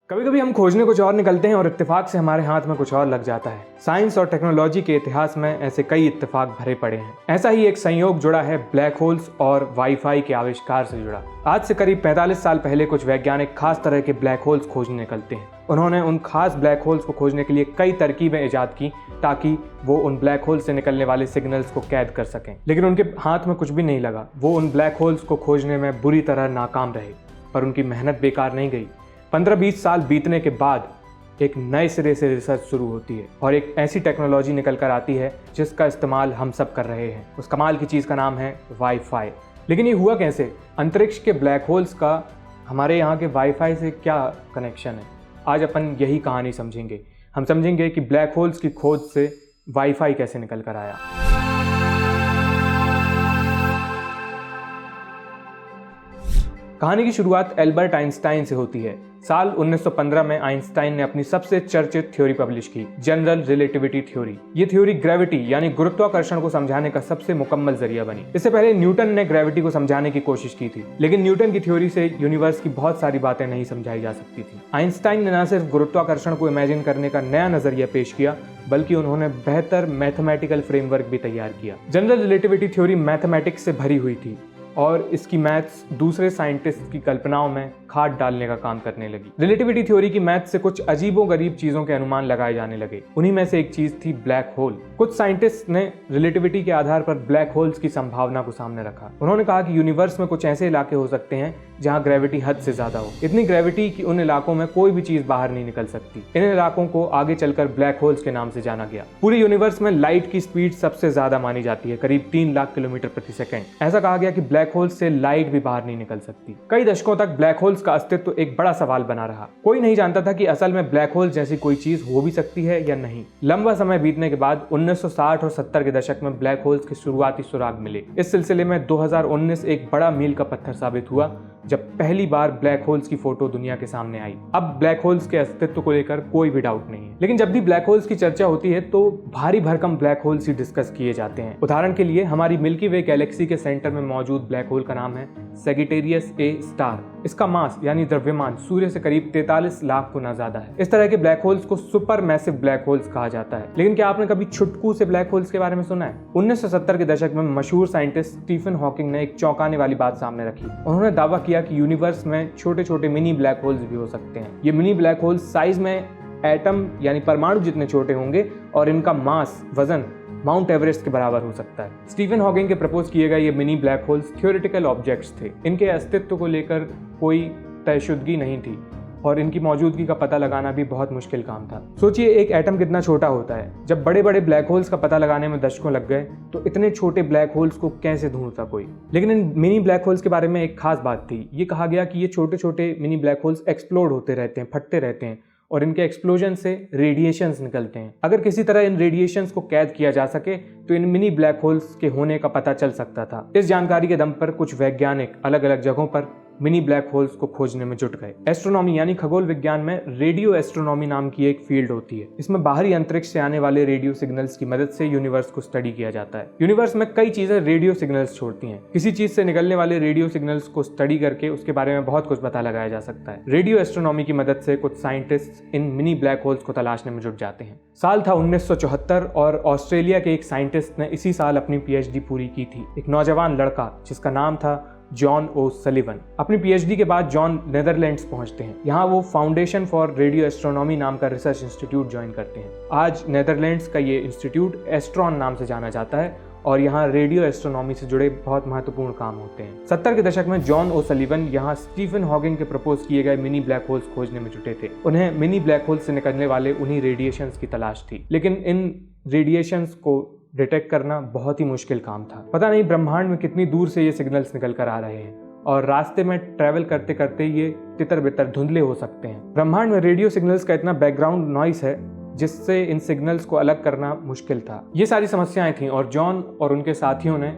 कभी कभी हम खोजने कुछ और निकलते हैं और इत्तेफाक से हमारे हाथ में कुछ और लग जाता है। साइंस और टेक्नोलॉजी के इतिहास में ऐसे कई इत्तेफाक भरे पड़े हैं। ऐसा ही एक संयोग जुड़ा है ब्लैक होल्स और वाईफाई के आविष्कार से जुड़ा। आज से करीब 45 साल पहले कुछ वैज्ञानिक खास तरह के ब्लैक होल्स खोजने निकलते हैं। उन्होंने उन खास ब्लैक होल्स को खोजने के लिए कई तरकीबें ईजाद की ताकि वो उन ब्लैक होल्स से निकलने वाले सिग्नल्स को कैद कर सकें, लेकिन उनके हाथ में कुछ भी नहीं लगा। वो उन ब्लैक होल्स को खोजने में बुरी तरह नाकाम रहे, पर उनकी मेहनत बेकार नहीं गई। 15-20 साल बीतने के बाद एक नए सिरे से रिसर्च शुरू होती है और एक ऐसी टेक्नोलॉजी निकल कर आती है जिसका इस्तेमाल हम सब कर रहे हैं। उस कमाल की चीज़ का नाम है वाईफाई। लेकिन ये हुआ कैसे? अंतरिक्ष के ब्लैक होल्स का हमारे यहाँ के वाईफाई से क्या कनेक्शन है? आज अपन यही कहानी समझेंगे। हम समझेंगे कि ब्लैक होल्स की खोज से वाईफाई कैसे निकल कर आया। कहानी की शुरुआत एल्बर्ट आइंस्टाइन से होती है। साल 1915 में आइंस्टाइन ने अपनी सबसे चर्चित थ्योरी पब्लिश की, जनरल रिलेटिविटी थ्योरी। ये थ्योरी ग्रेविटी यानी गुरुत्वाकर्षण को समझाने का सबसे मुकम्मल जरिया बनी। इससे पहले न्यूटन ने ग्रेविटी को समझाने की कोशिश की थी, लेकिन न्यूटन की थ्योरी से यूनिवर्स की बहुत सारी बातें नहीं समझाई जा सकती थी। आइंस्टाइन ने न सिर्फ गुरुत्वाकर्षण को इमेजिन करने का नया नजरिया पेश किया, बल्कि उन्होंने बेहतर मैथमेटिकल फ्रेमवर्क भी तैयार किया। जनरल रिलेटिविटी थ्योरी मैथमेटिक्स से भरी हुई थी और इसकी मैथ्स दूसरे साइंटिस्ट की कल्पनाओं में खाद डालने का काम करने लगी। रिलेटिविटी थ्योरी की मैथ से कुछ अजीबोगरीब चीजों के अनुमान लगाए जाने लगे। उन्हीं में से एक चीज थी ब्लैक होल। कुछ साइंटिस्ट ने रिलेटिविटी के आधार पर ब्लैक होल्स की संभावना को सामने रखा। उन्होंने कहा कि यूनिवर्स में कुछ ऐसे इलाके हो सकते हैं जहां ग्रेविटी हद से ज्यादा हो, इतनी ग्रेविटी कि उन इलाकों में कोई भी चीज बाहर नहीं निकल सकती। इन इलाकों को आगे चलकर ब्लैक होल्स के नाम से जाना गया। पूरे यूनिवर्स में लाइट की स्पीड सबसे ज्यादा मानी जाती है, करीब 3 लाख किलोमीटर प्रति सेकंड। ऐसा कहा गया कि ब्लैक होल्स से लाइट भी बाहर नहीं निकल सकती। कई दशकों तक ब्लैक होल्स का अस्तित्व एक बड़ा सवाल बना रहा। कोई नहीं जानता था कि असल में ब्लैक होल जैसी कोई चीज हो भी सकती है या नहीं। लंबा समय बीतने के बाद 1960 और 70 के दशक में ब्लैक होल्स के शुरुआती सुराग मिले। इस सिलसिले में 2019 एक बड़ा मील का पत्थर साबित हुआ जब पहली बार ब्लैक होल्स की फोटो दुनिया के सामने आई। अब ब्लैक होल्स के अस्तित्व को लेकर कोई भी डाउट नहीं है, लेकिन जब भी ब्लैक होल्स की चर्चा होती है तो भारी भरकम ब्लैक होल्स ही डिस्कस किए जाते हैं। उदाहरण के लिए हमारी मिल्की वे गैलेक्सी के सेंटर में मौजूद ब्लैक होल का नाम है सेजिटेरियस ए स्टार। इसका मास यानी द्रव्यमान सूर्य से करीब 43 लाख गुना ज्यादा है। इस तरह के ब्लैक होल्स को सुपर मैसिव ब्लैक होल्स कहा जाता है। लेकिन क्या आपने कभी छुटकू से ब्लैक होल्स के बारे में सुना है? 1970 के दशक में मशहूर साइंटिस्ट स्टीफन हॉकिंग ने एक चौंकाने वाली बात सामने रखी। उन्होंने दावा किया कि यूनिवर्स में छोटे छोटे मिनी ब्लैक होल्स भी हो सकते हैं। ये मिनी ब्लैक होल्स साइज में एटम यानी परमाणु जितने छोटे होंगे और इनका मास वजन माउंट एवरेस्ट के बराबर हो सकता है। स्टीफन हॉकिंग के प्रपोज किए गए ये mini black holes theoretical objects थे। इनके अस्तित्व को लेकर कोई तयशुदगी नहीं थी और इनकी मौजूदगी का पता लगाना भी बहुत मुश्किल काम था। सोचिए एक एटम कितना छोटा होता है। जब बड़े बड़े ब्लैक होल्स का पता लगाने में दशकों लग गए तो इतने छोटे ब्लैक होल्स को कैसे ढूंढता कोई? लेकिन इन मिनी ब्लैक होल्स के बारे में एक खास बात थी। ये कहा गया कि ये छोटे छोटे मिनी ब्लैक होल्स एक्सप्लोड होते रहते हैं, फटते रहते हैं और इनके एक्सप्लोजन से रेडिएशंस निकलते हैं। अगर किसी तरह इन रेडिएशंस को कैद किया जा सके तो इन मिनी ब्लैक होल्स के होने का पता चल सकता था। इस जानकारी के दम पर कुछ वैज्ञानिक अलग अलग जगहों पर मिनी ब्लैक होल्स को खोजने में जुट गए। एस्ट्रोनॉमी यानी खगोल विज्ञान में रेडियो एस्ट्रोनॉमी नाम की एक फील्ड होती है। इसमें बाहरी अंतरिक्ष से आने वाले रेडियो सिग्नल्स की मदद से यूनिवर्स को स्टडी किया जाता है। यूनिवर्स में कई चीजें रेडियो सिग्नल्स छोड़ती हैं। किसी चीज से निकलने वाले रेडियो सिग्नल्स को स्टडी करके उसके बारे में बहुत कुछ पता लगाया जा सकता है। रेडियो एस्ट्रोनॉमी की मदद से कुछ scientist in mini black holes को तलाशने में जुट जाते हैं। साल था 1974 और ऑस्ट्रेलिया के एक साइंटिस्ट ने इसी साल अपनी पीएचडी पूरी की थी। एक नौजवान लड़का जिसका नाम था जॉन ओ सलिवन। अपनी पीएचडी के बाद जॉन नेदरलैंड्स पहुंचते हैं। यहाँ वो फाउंडेशन फॉर रेडियो एस्ट्रोनॉमी नाम का रिसर्च इंस्टीट्यूट ज्वाइन करते हैं। आज नेदरलैंड्स का ये इंस्टीट्यूट एस्ट्रॉन नाम से जाना जाता है और यहाँ रेडियो एस्ट्रोनॉमी से जुड़े बहुत महत्वपूर्ण काम होते हैं। 70 के दशक में जॉन ओ सलिवन यहाँ स्टीफन हॉकिंग के प्रपोज किए गए मिनी ब्लैक होल्स खोजने में जुटे थे। उन्हें मिनी ब्लैक होल्स से निकलने वाले उन्हीं रेडिएशंस की तलाश थी, लेकिन इन रेडिएशंस को डिटेक्ट करना बहुत ही मुश्किल काम था। पता नहीं ब्रह्मांड में कितनी दूर से ये सिग्नल्स निकल कर आ रहे हैं और रास्ते में ट्रैवल करते करते ये तितर बितर धुंधले हो सकते हैं। ब्रह्मांड में रेडियो सिग्नल्स का इतना बैकग्राउंड नॉइस है जिससे इन सिग्नल्स को अलग करना मुश्किल था। ये सारी समस्याएं थीं और जॉन और उनके साथियों ने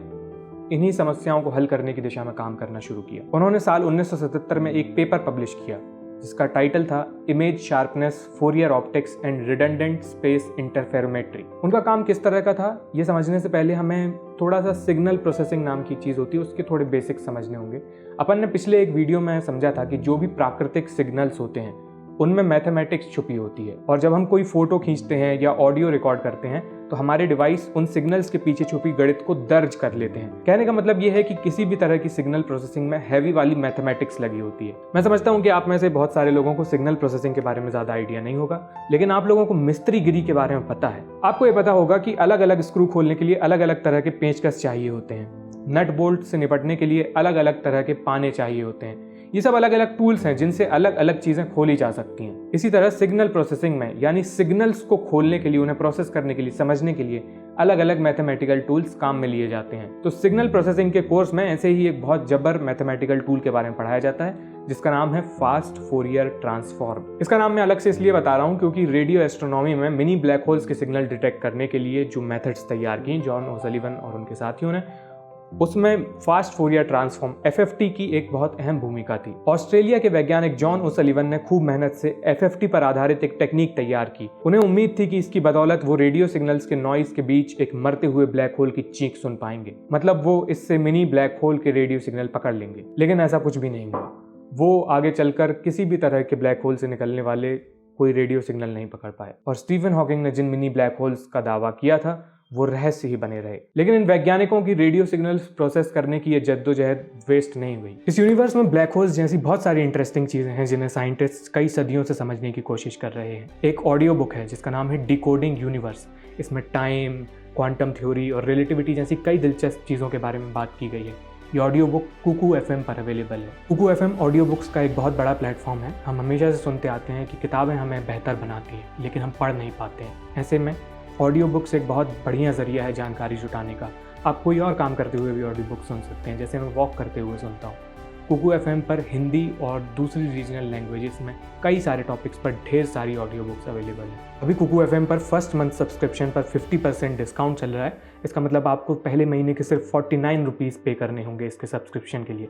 इन्हीं समस्याओं को हल करने की दिशा में काम करना शुरू किया। उन्होंने साल 1977 में एक पेपर पब्लिश किया जिसका टाइटल था image sharpness, Fourier optics and redundant space interferometry. उनका काम किस तरह का था ये समझने से पहले हमें थोड़ा सा सिग्नल प्रोसेसिंग नाम की चीज़ होती है उसके थोड़े बेसिक्स समझने होंगे। अपन ने पिछले एक वीडियो में समझा था कि जो भी प्राकृतिक सिग्नल्स होते हैं उनमें मैथमेटिक्स छुपी होती है। और जब हम कोई फोटो खींचते हैं या ऑडियो रिकॉर्ड करते हैं तो हमारे डिवाइस उन सिग्नल्स के पीछे छुपी गणित को दर्ज कर लेते हैं। कहने का मतलब यह है कि किसी भी तरह की सिग्नल प्रोसेसिंग में हैवी वाली मैथमेटिक्स लगी होती है। मैं समझता हूं कि आप में से बहुत सारे लोगों को सिग्नल प्रोसेसिंग के बारे में ज्यादा आइडिया नहीं होगा, लेकिन आप लोगों को मिस्त्रीगिरी के बारे में पता है। आपको यह पता होगा कि अलग अलग स्क्रू खोलने के लिए अलग अलग तरह के पेंचकस चाहिए होते हैं, नट बोल्ट से निपटने के लिए अलग अलग तरह के पाने चाहिए होते हैं। ये सब अलग अलग टूल्स हैं जिनसे अलग अलग चीजें खोली जा सकती हैं। इसी तरह सिग्नल प्रोसेसिंग में, यानी सिग्नल्स को खोलने के लिए, उन्हें प्रोसेस करने के लिए, समझने के लिए अलग अलग मैथमेटिकल टूल्स काम में लिए जाते हैं। तो सिग्नल प्रोसेसिंग के कोर्स में ऐसे ही एक बहुत जबर मैथमेटिकल टूल के बारे में पढ़ाया जाता है जिसका नाम है फास्ट फोरियर ट्रांसफॉर्म। इसका नाम मैं अलग से इसलिए बता रहा हूँ क्योंकि रेडियो एस्ट्रोनॉमी में मिनी ब्लैक होल्स के सिग्नल डिटेक्ट करने के लिए जो मेथड्स तैयार की जॉन ओसलिवन और उनके साथियों ने, उसमें फास्ट फोरियर ट्रांसफॉर्म FFT की एक बहुत अहम भूमिका थी। ऑस्ट्रेलिया के वैज्ञानिक जॉन ओसलिवन ने खूब मेहनत से FFT पर आधारित एक टेक्निक तैयार की। उन्हें उम्मीद थी कि इसकी बदौलत वो रेडियो सिग्नल्स के नॉइज के बीच एक मरते हुए ब्लैक होल की चीख सुन पाएंगे, मतलब वो इससे मिनी ब्लैक होल के रेडियो सिग्नल पकड़ लेंगे। लेकिन ऐसा कुछ भी नहीं हुआ। वो आगे चलकर किसी भी तरह के ब्लैक होल से निकलने वाले कोई रेडियो सिग्नल नहीं पकड़ पाए और स्टीफन हॉकिंग ने जिन मिनी ब्लैक होल्स का दावा किया था वो रहस्य ही बने रहे। लेकिन इन वैज्ञानिकों की रेडियो सिग्नल्स प्रोसेस करने की ये जद्दोजहद वेस्ट नहीं हुई। इस यूनिवर्स में ब्लैक होल्स जैसी बहुत सारी इंटरेस्टिंग चीजें हैं जिन्हें साइंटिस्ट कई सदियों से समझने की कोशिश कर रहे हैं। एक ऑडियो बुक है जिसका नाम है डिकोडिंग यूनिवर्स। इसमें टाइम, क्वांटम थ्योरी और रिलेटिविटी जैसी कई दिलचस्प चीज़ों के बारे में बात की गई है। ये ऑडियो बुक कुकू FM पर अवेलेबल है। कुकू FM ऑडियो बुक्स का एक बहुत बड़ा प्लेटफॉर्म है। हम हमेशा से सुनते आते हैं कि किताबें हमें बेहतर बनाती हैं, लेकिन हम पढ़ नहीं पाते हैं। ऐसे में ऑडियो बुक्स एक बहुत बढ़िया ज़रिया है जानकारी जुटाने का। आप कोई और काम करते हुए भी ऑडियो बुक सुन सकते हैं, जैसे मैं वॉक करते हुए सुनता हूँ। कुकू FM पर हिंदी और दूसरी रीजनल लैंग्वेजेस में कई सारे टॉपिक्स पर ढेर सारी ऑडियो बुक्स अवेलेबल हैं। अभी कुकू FM पर फर्स्ट मंथ सब्सक्रिप्शन पर 50% डिस्काउंट चल रहा है। इसका मतलब आपको पहले महीने के सिर्फ 49 रुपीज़ पे करने होंगे इसके सब्सक्रिप्शन के लिए।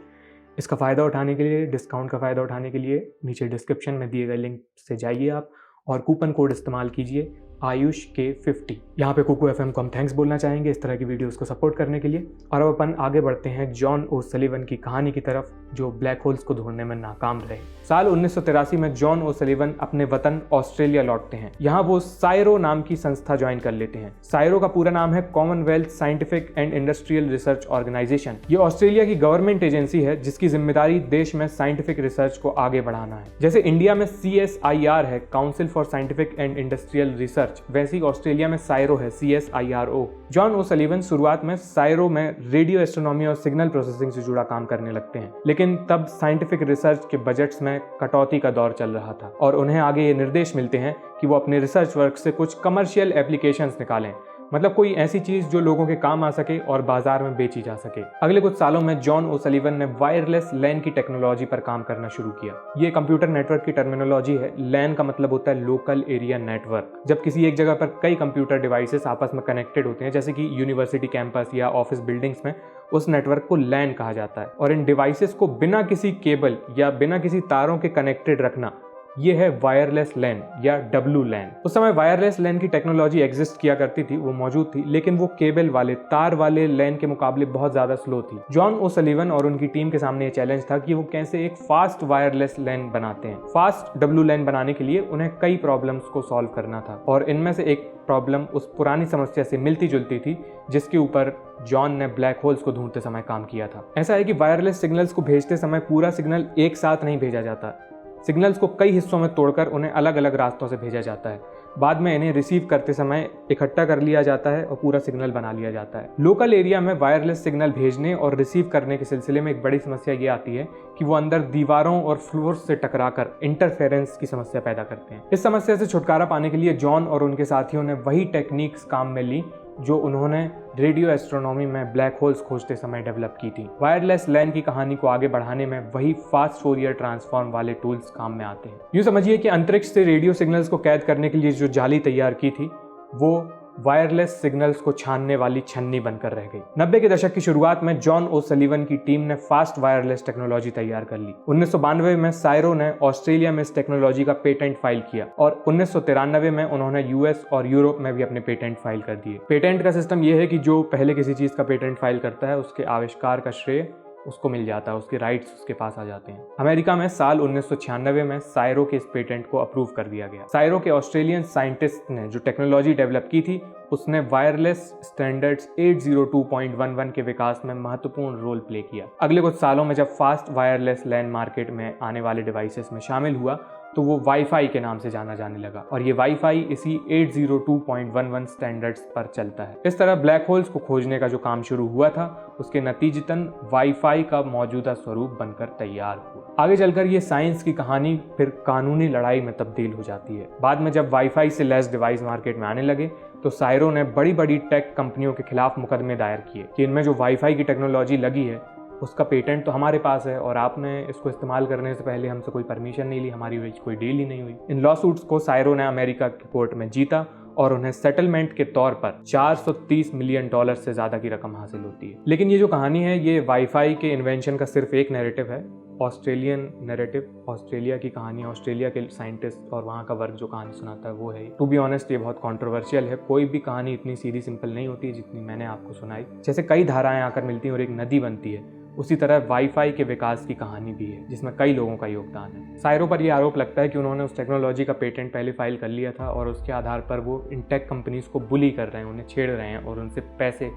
इसका फ़ायदा उठाने के लिए, डिस्काउंट का फ़ायदा उठाने के लिए नीचे डिस्क्रिप्शन में दिए गए लिंक से जाइए आप और कूपन कोड इस्तेमाल कीजिए आयुष के 50। यहाँ पे कुकू FM को हम थैंक्स बोलना चाहेंगे इस तरह की वीडियोस को सपोर्ट करने के लिए। और अब अपन आगे बढ़ते हैं जॉन ओसलिवन की कहानी की तरफ जो ब्लैक होल्स को ढूंढने में नाकाम रहे। साल 1983 में जॉन ओसलिवन अपने वतन ऑस्ट्रेलिया लौटते हैं। यहाँ वो साइरो नाम की संस्था ज्वाइन कर लेते हैं। साइरो का पूरा नाम है Commonwealth Scientific and Industrial Research Organisation. ये ऑस्ट्रेलिया की गवर्नमेंट एजेंसी है जिसकी जिम्मेदारी देश में साइंटिफिक रिसर्च को आगे बढ़ाना है। जैसे इंडिया में CSIR है, council for scientific and Industrial research, वैसे ही ऑस्ट्रेलिया में साइरो है, CSIRO। जॉन ओसलिवन शुरुआत में साइरो में रेडियो एस्ट्रोनॉमी और सिग्नल प्रोसेसिंग से जुड़ा काम करने लगते हैं, लेकिन तब साइंटिफिक रिसर्च के बजट्स में कटौती का दौर चल रहा था और उन्हें आगे ये निर्देश मिलते हैं कि वो अपने रिसर्च वर्क से कुछ कमर्शियल एप्लीकेशंस निकालें, मतलब कोई ऐसी चीज जो लोगों के काम आ सके और बाजार में बेची जा सके। अगले कुछ सालों में जॉन ओसलिवन ने वायरलेस लैन की टेक्नोलॉजी पर काम करना शुरू किया। ये कंप्यूटर नेटवर्क की टर्मिनोलॉजी है। लैन का मतलब होता है लोकल एरिया नेटवर्क। जब किसी एक जगह पर कई कंप्यूटर डिवाइसेस आपस में कनेक्टेड होते हैं, जैसे कि यूनिवर्सिटी कैंपस या ऑफिस बिल्डिंग्स में, उस नेटवर्क को लैन कहा जाता है। और इन डिवाइसेस को बिना किसी केबल या बिना किसी तारों के कनेक्टेड रखना, ये है वायरलेस लैन या WLAN। उस समय वायरलेस लैन की टेक्नोलॉजी एग्जिस्ट किया करती थी, वो मौजूद थी, लेकिन वो केबल वाले, तार वाले लैन के मुकाबले बहुत ज्यादा स्लो थी। जॉन ओसलिवन और उनकी टीम के सामने ये चैलेंज था कि वो कैसे एक फास्ट वायरलेस लैन बनाते हैं। फास्ट WLAN बनाने के लिए उन्हें कई प्रॉब्लम्स को सॉल्व करना था और इनमें से एक प्रॉब्लम उस पुरानी समस्या से मिलती जुलती थी जिसके ऊपर जॉन ने ब्लैक होल्स को ढूंढते समय काम किया था। ऐसा है कि वायरलेस सिग्नल्स को भेजते समय पूरा सिग्नल एक साथ नहीं भेजा जाता। सिग्नल्स को कई हिस्सों में तोड़कर उन्हें अलग अलग रास्तों से भेजा जाता है। बाद में इन्हें रिसीव करते समय इकट्ठा कर लिया जाता है और पूरा सिग्नल बना लिया जाता है। लोकल एरिया में वायरलेस सिग्नल भेजने और रिसीव करने के सिलसिले में एक बड़ी समस्या ये आती है कि वो अंदर दीवारों और फ्लोर से टकराकर इंटरफेरेंस की समस्या पैदा करते हैं। इस समस्या से छुटकारा पाने के लिए जॉन और उनके साथियों ने वही टेक्निक्स काम में ली जो उन्होंने रेडियो एस्ट्रोनॉमी में ब्लैक होल्स खोजते समय डेवलप की थी। वायरलेस लैन की कहानी को आगे बढ़ाने में वही फास्ट फोरियर ट्रांसफॉर्म वाले टूल्स काम में आते हैं। यूँ समझिए कि अंतरिक्ष से रेडियो सिग्नल्स को कैद करने के लिए जो जाली तैयार की थी वो वायरलेस सिग्नल्स को छानने वाली छन्नी बनकर रह गई। 90 के दशक की शुरुआत में जॉन ओसलिवन की टीम ने फास्ट वायरलेस टेक्नोलॉजी तैयार कर ली। 1992 में साइरो ने ऑस्ट्रेलिया में इस टेक्नोलॉजी का पेटेंट फाइल किया और 1993 में उन्होंने US और यूरोप में भी अपने पेटेंट फाइल कर दिए। पेटेंट का सिस्टम यह है कि जो पहले किसी चीज का पेटेंट फाइल करता है उसके आविष्कार का श्रेय उसको मिल जाता है, उसके राइट्स उसके पास आ जाते हैं। अमेरिका में साल 1996 में सायरो के इस पेटेंट को अप्रूव कर दिया गया। सायरो के ऑस्ट्रेलियन साइंटिस्ट ने जो टेक्नोलॉजी डेवलप की थी उसने वायरलेस स्टैंडर्ड्स 802.11 के विकास में महत्वपूर्ण रोल प्ले किया। अगले कुछ सालों में जब फास्ट वायरलेस लैन मार्केट में आने वाले डिवाइसेस में शामिल हुआ तो वो वाईफाई के नाम से जाना जाने लगा और ये वाईफाई इसी 802.11 स्टैंडर्ड्स पर चलता है। इस तरह ब्लैक होल्स को खोजने का जो काम शुरू हुआ था उसके नतीजतन वाईफाई का मौजूदा स्वरूप बनकर तैयार हुआ। आगे चलकर ये साइंस की कहानी फिर कानूनी लड़ाई में तब्दील हो जाती है। बाद में जब वाईफाई से लैस डिवाइस मार्केट में आने लगे तो सायरो ने बड़ी बड़ी टेक कंपनियों के खिलाफ मुकदमे दायर किए कि इनमें जो वाईफाई की टेक्नोलॉजी लगी है उसका पेटेंट तो हमारे पास है और आपने इसको इस्तेमाल करने से पहले हमसे कोई परमिशन नहीं ली, हमारी बीच कोई डील ही नहीं हुई। इन लॉ सूट्स को सायरो ने अमेरिका की कोर्ट में जीता और उन्हें सेटलमेंट के तौर पर $430 मिलियन से ज़्यादा की रकम हासिल होती है। लेकिन ये जो कहानी है ये वाईफाई के इन्वेंशन का सिर्फ एक नैरेटिव है, ऑस्ट्रेलियन नैरेटिव, ऑस्ट्रेलिया की कहानी, ऑस्ट्रेलिया के साइंटिस्ट और वहाँ का वर्ग जो कहानी सुनाता है वो है। टू बी ऑनेस्ट ये बहुत कंट्रोवर्शियल है, कोई भी कहानी इतनी सीधी सिंपल नहीं होती है जितनी मैंने आपको सुनाई। जैसे कई धाराएं आकर मिलती हैं और एक नदी बनती है, उसी तरह वाईफाई के विकास की कहानी भी है जिसमें कई लोगों का योगदान है। सायरो पर यह आरोप लगता है कि उन्होंने उस टेक्नोलॉजी का पेटेंट पहले फाइल कर लिया था और उसके आधार पर वो इन टेक कंपनीज को बुली कर रहे हैं, उन्हें छेड़ रहे हैं और उनसे पैसे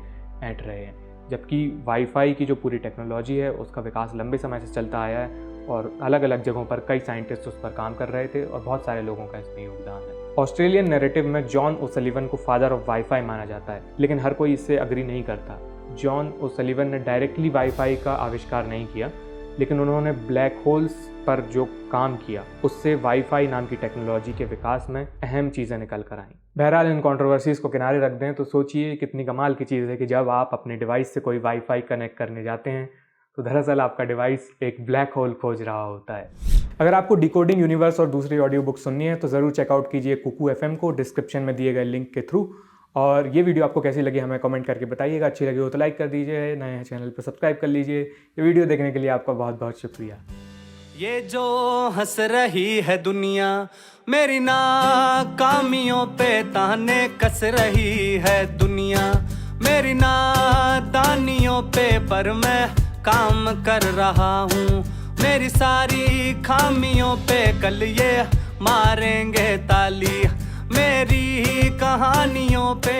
ऐंठ रहे हैं। जबकि वाईफाई की जो पूरी टेक्नोलॉजी है उसका विकास लंबे समय से चलता आया है और अलग अलग जगहों पर कई साइंटिस्ट उस पर काम कर रहे थे और बहुत सारे लोगों का इसमें योगदान है। ऑस्ट्रेलियन नैरेटिव में जॉन ओसलिवन को फादर ऑफ वाईफाई माना जाता है, लेकिन हर कोई इससे अग्री नहीं करता। जॉन ओसलिवन ने डायरेक्टली वाईफाई का आविष्कार नहीं किया, लेकिन उन्होंने ब्लैक होल्स पर जो काम किया उससे वाईफाई नाम की टेक्नोलॉजी के विकास में अहम चीज़ें निकल कर आईं। बहरहाल इन कंट्रोवर्सीज को किनारे रख दें तो सोचिए कितनी कमाल की चीज़ है कि जब आप अपने डिवाइस से कोई वाईफाई कनेक्ट करने जाते हैं तो दरअसल आपका डिवाइस एक ब्लैक होल खोज रहा होता है। अगर आपको डिकोडिंग यूनिवर्स और दूसरी ऑडियो बुक सुननी है तो ज़रूर चेकआउट कीजिए कुकू FM को डिस्क्रिप्शन में दिए गए लिंक के थ्रू। और ये वीडियो आपको कैसी लगी हमें कमेंट करके बताइएगा। अच्छी लगी हो तो लाइक कर दीजिए, नए चैनल पर सब्सक्राइब कर लीजिए। ये वीडियो देखने के लिए आपका बहुत बहुत शुक्रिया। ये जो हंस रही है दुनिया मेरी नाकामियों पे ताने कस रही है दुनिया मेरी नादानियों पे, पर मैं काम कर रहा हूँ मेरी सारी खामियों पे। कल ये मारेंगे ताली मेरी कहानियों पे।